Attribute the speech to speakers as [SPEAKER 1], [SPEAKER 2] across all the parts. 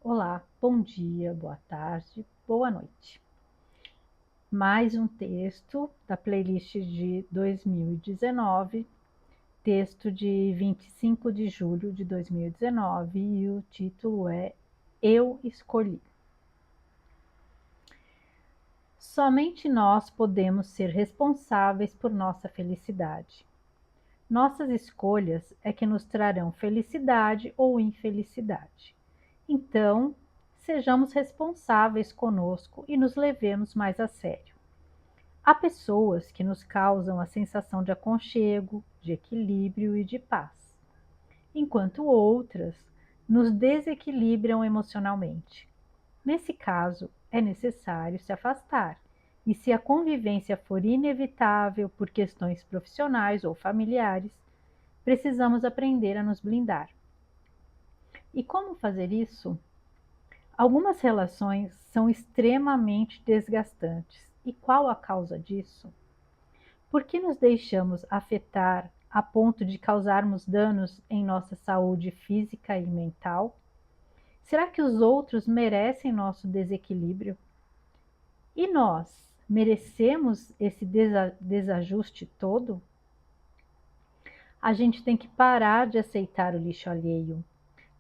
[SPEAKER 1] Olá, bom dia, boa tarde, boa noite. Mais um texto da playlist de 2019, texto de 25 de julho de 2019, e o título é Eu Escolhi. Somente nós podemos ser responsáveis por nossa felicidade. Nossas escolhas é que nos trarão felicidade ou infelicidade. Então, sejamos responsáveis conosco e nos levemos mais a sério. Há pessoas que nos causam a sensação de aconchego, de equilíbrio e de paz, enquanto outras nos desequilibram emocionalmente. Nesse caso, é necessário se afastar, e se a convivência for inevitável por questões profissionais ou familiares, precisamos aprender a nos blindar. E como fazer isso? Algumas relações são extremamente desgastantes. E qual a causa disso? Por que nos deixamos afetar a ponto de causarmos danos em nossa saúde física e mental? Será que os outros merecem nosso desequilíbrio? E nós merecemos esse desajuste todo? A gente tem que parar de aceitar o lixo alheio,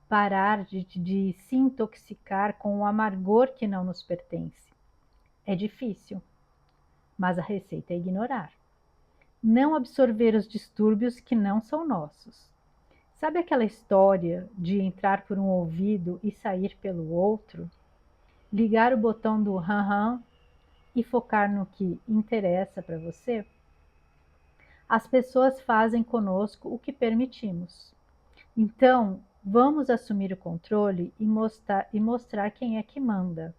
[SPEAKER 1] parar de se intoxicar com o amargor que não nos pertence. É difícil, mas a receita é ignorar. Não absorver os distúrbios que não são nossos. Sabe aquela história de entrar por um ouvido e sair pelo outro? Ligar o botão do ram e focar no que interessa para você? As pessoas fazem conosco o que permitimos. Então, vamos assumir o controle e mostrar quem é que manda.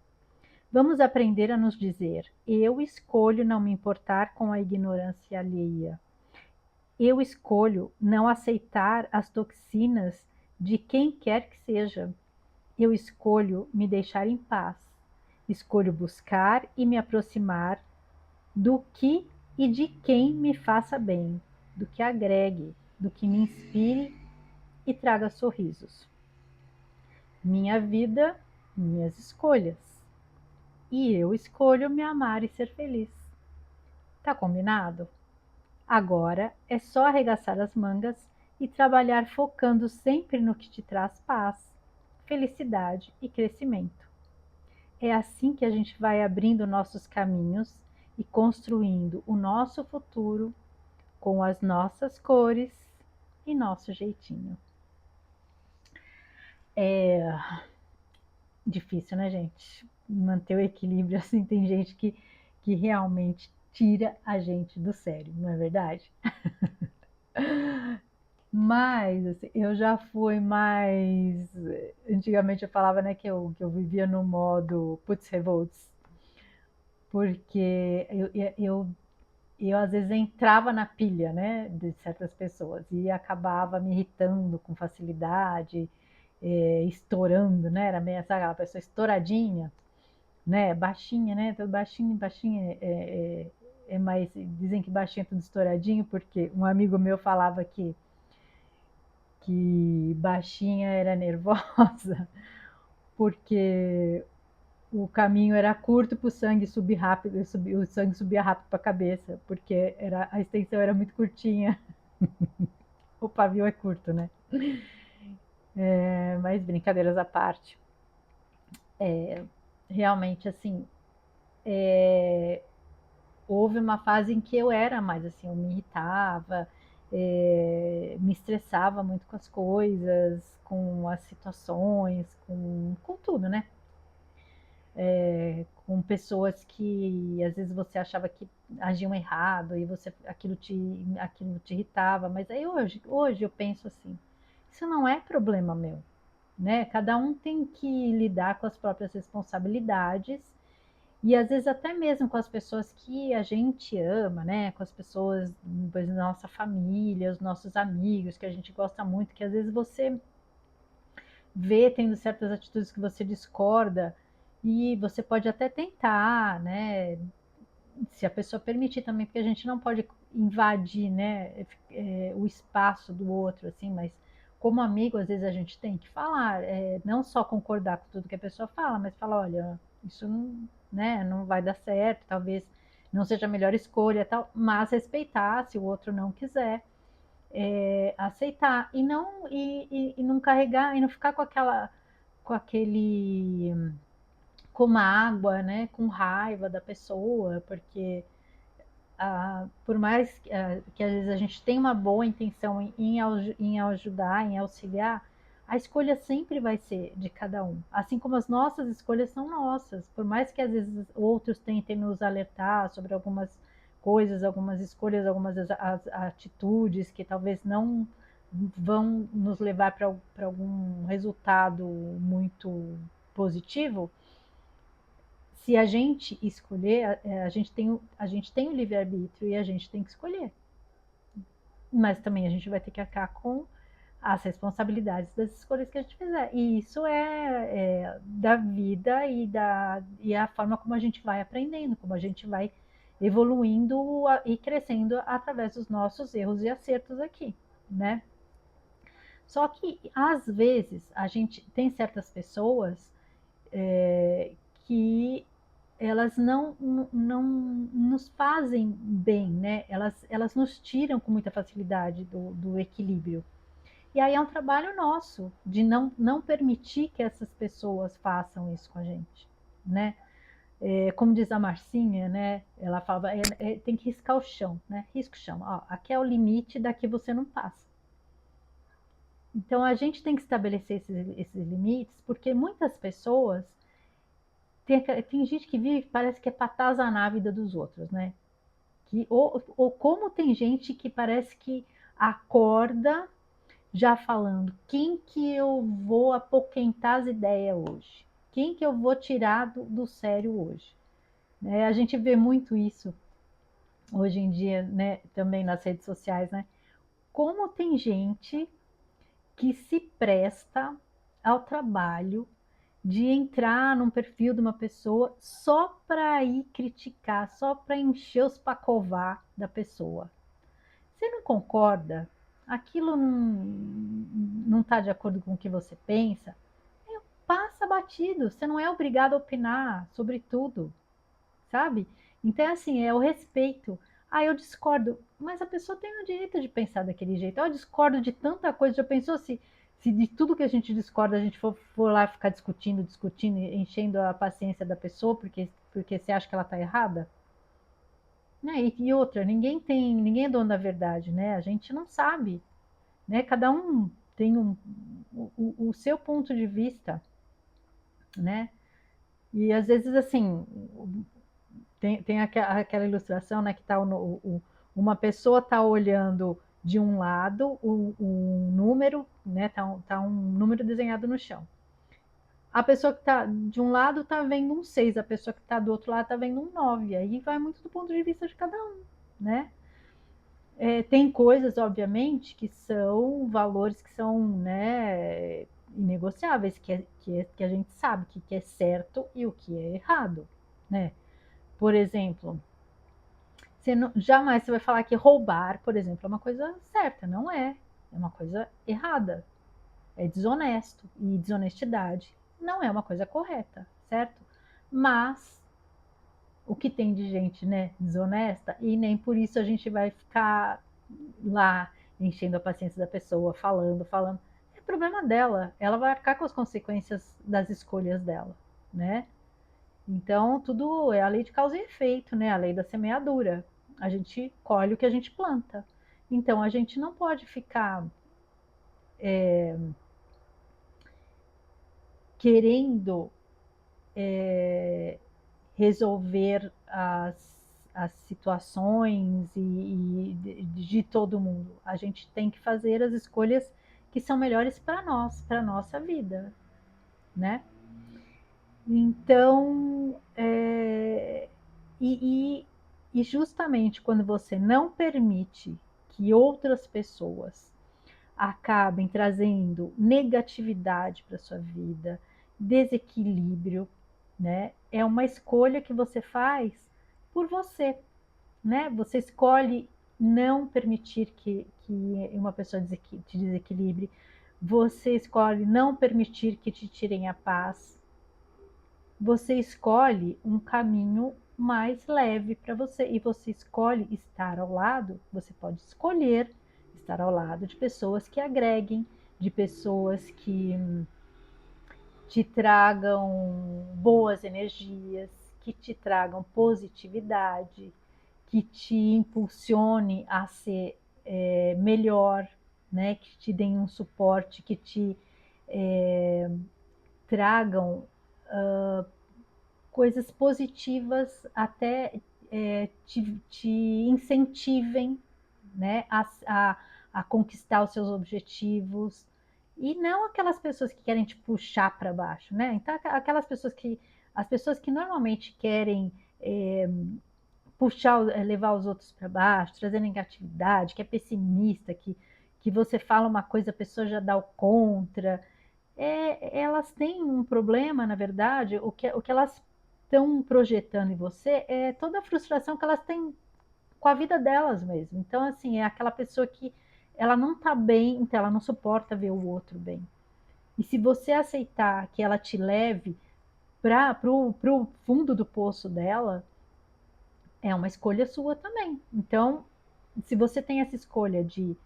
[SPEAKER 1] Vamos aprender a nos dizer: eu escolho não me importar com a ignorância alheia. Eu escolho não aceitar as toxinas de quem quer que seja. Eu escolho me deixar em paz. Escolho buscar e me aproximar do que e de quem me faça bem, do que agregue, do que me inspire e traga sorrisos. Minha vida, minhas escolhas. E eu escolho me amar e ser feliz. Tá combinado? Agora é só arregaçar as mangas e trabalhar focando sempre no que te traz paz, felicidade e crescimento. É assim que a gente vai abrindo nossos caminhos e construindo o nosso futuro com as nossas cores e nosso jeitinho. É difícil, né, gente? Manter o equilíbrio assim, tem gente que realmente tira a gente do sério, não é verdade? Mas assim, eu já fui mais. Antigamente eu falava, né, que eu vivia no modo putz revolts, porque eu às vezes entrava na pilha, né, de certas pessoas e acabava me irritando com facilidade, estourando, né, era meio sabe, aquela pessoa estouradinha, né, baixinha, né, tudo baixinho, baixinha, é mais, dizem que baixinha é tudo estouradinho, porque um amigo meu falava que baixinha era nervosa, porque o caminho era curto para o sangue subir rápido, o sangue subia rápido para a cabeça, porque a extensão era muito curtinha. O pavio é curto, né? Mas brincadeiras à parte, realmente assim, houve uma fase em que eu era mais assim, eu me irritava, me estressava muito com as coisas, com as situações, com tudo, né? Com pessoas que às vezes você achava que agiam errado e você aquilo te irritava, mas aí hoje eu penso assim, isso não é problema meu, né? Cada um tem que lidar com as próprias responsabilidades e às vezes até mesmo com as pessoas que a gente ama, né? Com as pessoas, por exemplo, da nossa família, os nossos amigos que a gente gosta muito, que às vezes você vê tendo certas atitudes que você discorda e você pode até tentar, né? Se a pessoa permitir também, porque a gente não pode invadir, né? O espaço do outro, assim, mas como amigo, às vezes a gente tem que falar, não só concordar com tudo que a pessoa fala, mas falar, olha, isso não, né, não vai dar certo, talvez não seja a melhor escolha, tal, mas respeitar se o outro não quiser, aceitar e não carregar e não ficar com aquele com mágoa, né, com raiva da pessoa, porque por mais que às vezes a gente tenha uma boa intenção em ajudar, em auxiliar, a escolha sempre vai ser de cada um. Assim como as nossas escolhas são nossas. Por mais que às vezes outros tentem nos alertar sobre algumas coisas, algumas escolhas, algumas atitudes que talvez não vão nos levar para algum resultado muito positivo, se a gente escolher, a gente tem o livre-arbítrio e a gente tem que escolher. Mas também a gente vai ter que arcar com as responsabilidades das escolhas que a gente fizer. E isso é da vida e a forma como a gente vai aprendendo, como a gente vai evoluindo e crescendo através dos nossos erros e acertos aqui, né? Só que, às vezes, a gente tem certas pessoas que elas não nos fazem bem, né? Elas nos tiram com muita facilidade do equilíbrio. E aí é um trabalho nosso de não permitir que essas pessoas façam isso com a gente, né? Como diz a Marcinha, né? Ela fala, tem que riscar o chão, né? Risca o chão. Ó, aqui é o limite, daqui você não passa. Então a gente tem que estabelecer esses limites, porque muitas pessoas tem gente que vive, parece que é para atazanar a vida dos outros, né? Ou como tem gente que parece que acorda já falando quem que eu vou apoquentar as ideias hoje? Quem que eu vou tirar do sério hoje? A gente vê muito isso hoje em dia, né? Também nas redes sociais, né? Como tem gente que se presta ao trabalho de entrar num perfil de uma pessoa só para ir criticar, só para encher os pacovar da pessoa. Você não concorda? Aquilo não está de acordo com o que você pensa? Passa batido, você não é obrigado a opinar sobre tudo, sabe? Então, assim, é o respeito. Ah, eu discordo, mas a pessoa tem o direito de pensar daquele jeito. Eu discordo de tanta coisa. Já pensou se de tudo que a gente discorda a gente for lá ficar discutindo, enchendo a paciência da pessoa porque você acha que ela está errada? Né? E outra, ninguém é dono da verdade, né? A gente não sabe, né? Cada um tem o seu ponto de vista, né? E às vezes, assim, tem aquela ilustração, né, que tá uma pessoa está olhando de um lado o número, né, tá um número desenhado no chão. A pessoa que está de um lado está vendo um 6, a pessoa que está do outro lado está vendo um 9. Aí vai muito do ponto de vista de cada um, né? Tem coisas, obviamente, que são valores que são, né, inegociáveis, que a gente sabe que é certo e o que é errado, né? Por exemplo, jamais você vai falar que roubar, por exemplo, é uma coisa certa, não é. É uma coisa errada. É desonesto. E desonestidade não é uma coisa correta, certo? Mas o que tem de gente, né, desonesta, e nem por isso a gente vai ficar lá enchendo a paciência da pessoa, falando. É problema dela. Ela vai arcar com as consequências das escolhas dela, né? Então, tudo é a lei de causa e efeito, né? A lei da semeadura. A gente colhe o que a gente planta. Então, a gente não pode ficar querendo resolver as situações de todo mundo. A gente tem que fazer as escolhas que são melhores para nós, para a nossa vida, né? Então, e, e justamente quando você não permite que outras pessoas acabem trazendo negatividade para sua vida, desequilíbrio, né? É uma escolha que você faz por você, né? Você escolhe não permitir que uma pessoa te desequilibre. Você escolhe não permitir que te tirem a paz. Você escolhe um caminho mais leve para você e você escolhe estar ao lado. Você pode escolher estar ao lado de pessoas que agreguem, de pessoas que te tragam boas energias, que te tragam positividade, que te impulsione a ser melhor, né? Que te deem um suporte, que te tragam coisas positivas, até te incentivem, né, a conquistar os seus objetivos. E não aquelas pessoas que querem te puxar para baixo, né? Então, aquelas pessoas que, as pessoas que normalmente querem puxar, levar os outros para baixo, trazer negatividade, que é pessimista, que você fala uma coisa, a pessoa já dá o contra. Elas têm um problema, na verdade, o que elas estão projetando em você é toda a frustração que elas têm com a vida delas mesmo. Então, assim, é aquela pessoa que ela não está bem, então ela não suporta ver o outro bem. E se você aceitar que ela te leve para o fundo do poço dela, é uma escolha sua também. Então, se você tem essa escolha de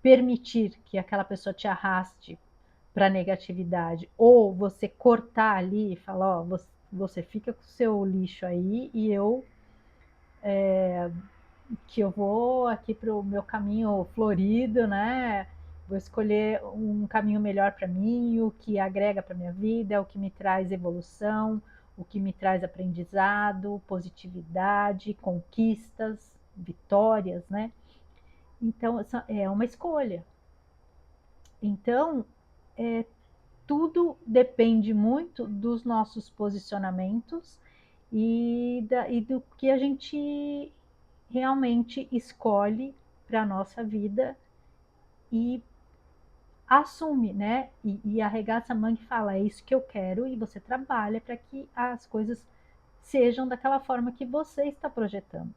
[SPEAKER 1] permitir que aquela pessoa te arraste para negatividade, ou você cortar ali e falar, ó, você fica com o seu lixo aí e eu vou aqui para o meu caminho florido, né? Vou escolher um caminho melhor para mim, o que agrega para minha vida, o que me traz evolução, o que me traz aprendizado, positividade, conquistas, vitórias, né? Então, é uma escolha. Então, tudo depende muito dos nossos posicionamentos e do que a gente realmente escolhe para a nossa vida e assume, né? E arregaça a manga e fala: é isso que eu quero, e você trabalha para que as coisas sejam daquela forma que você está projetando.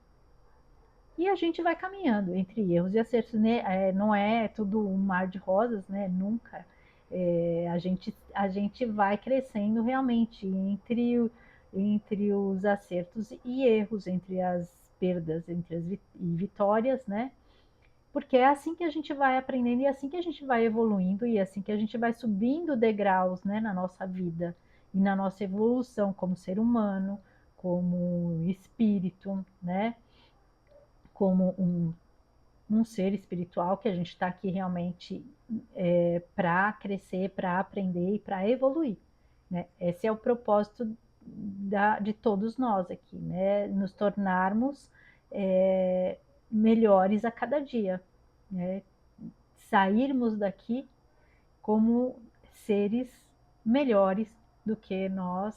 [SPEAKER 1] E a gente vai caminhando entre erros e acertos, né? Não é tudo um mar de rosas, né? Nunca. A gente vai crescendo realmente entre os acertos e erros, entre as perdas, entre as vitórias, né? Porque é assim que a gente vai aprendendo e é assim que a gente vai evoluindo e é assim que a gente vai subindo degraus, né, na nossa vida e na nossa evolução como ser humano, como espírito, né? Como um ser espiritual que a gente está aqui realmente para crescer, para aprender e para evoluir. Né? Esse é o propósito de todos nós aqui, né? Nos tornarmos melhores a cada dia, né? Sairmos daqui como seres melhores do que nós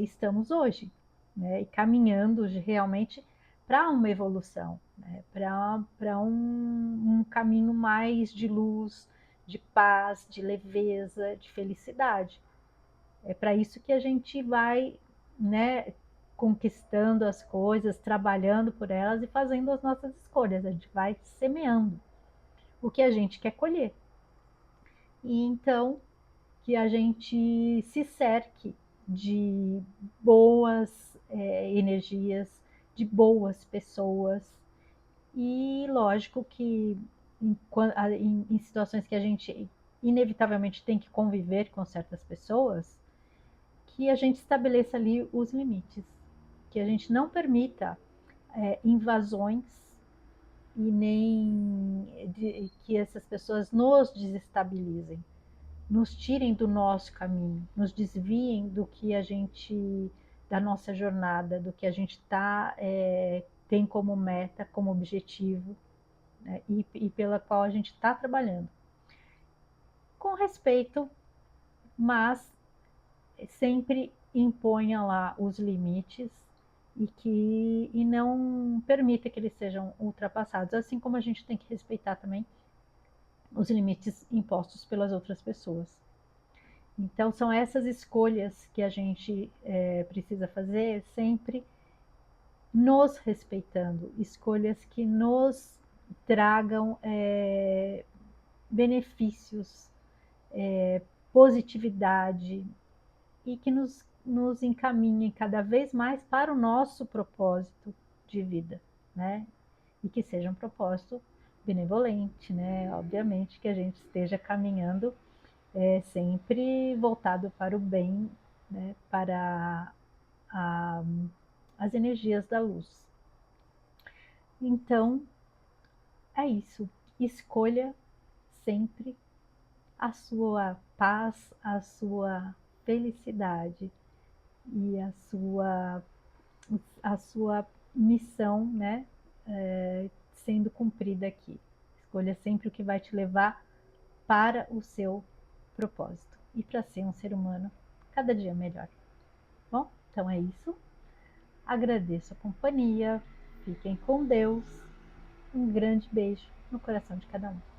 [SPEAKER 1] estamos hoje, né? E caminhando realmente para uma evolução, né? Para um caminho mais de luz, de paz, de leveza, de felicidade. É para isso que a gente vai, né, conquistando as coisas, trabalhando por elas e fazendo as nossas escolhas. A gente vai semeando o que a gente quer colher. E então que a gente se cerque de boas energias, de boas pessoas. E lógico que em situações que a gente inevitavelmente tem que conviver com certas pessoas, que a gente estabeleça ali os limites, que a gente não permita invasões e nem que essas pessoas nos desestabilizem, nos tirem do nosso caminho, nos desviem do que a gente, da nossa jornada, do que a gente tem como meta, como objetivo, né, e pela qual a gente está trabalhando. Com respeito, mas sempre imponha lá os limites e não permita que eles sejam ultrapassados, assim como a gente tem que respeitar também os limites impostos pelas outras pessoas. Então, são essas escolhas que a gente precisa fazer sempre nos respeitando, escolhas que nos tragam benefícios, positividade e que nos encaminhem cada vez mais para o nosso propósito de vida, né? E que seja um propósito benevolente, né? Obviamente que a gente esteja caminhando sempre voltado para o bem, né? Para a, as energias da luz. Então, é isso. Escolha sempre a sua paz, a sua felicidade e a sua missão, né, sendo cumprida aqui. Escolha sempre o que vai te levar para o seu propósito e para ser um ser humano cada dia melhor. Bom, então é isso. Agradeço a companhia. Fiquem com Deus. Um grande beijo no coração de cada um.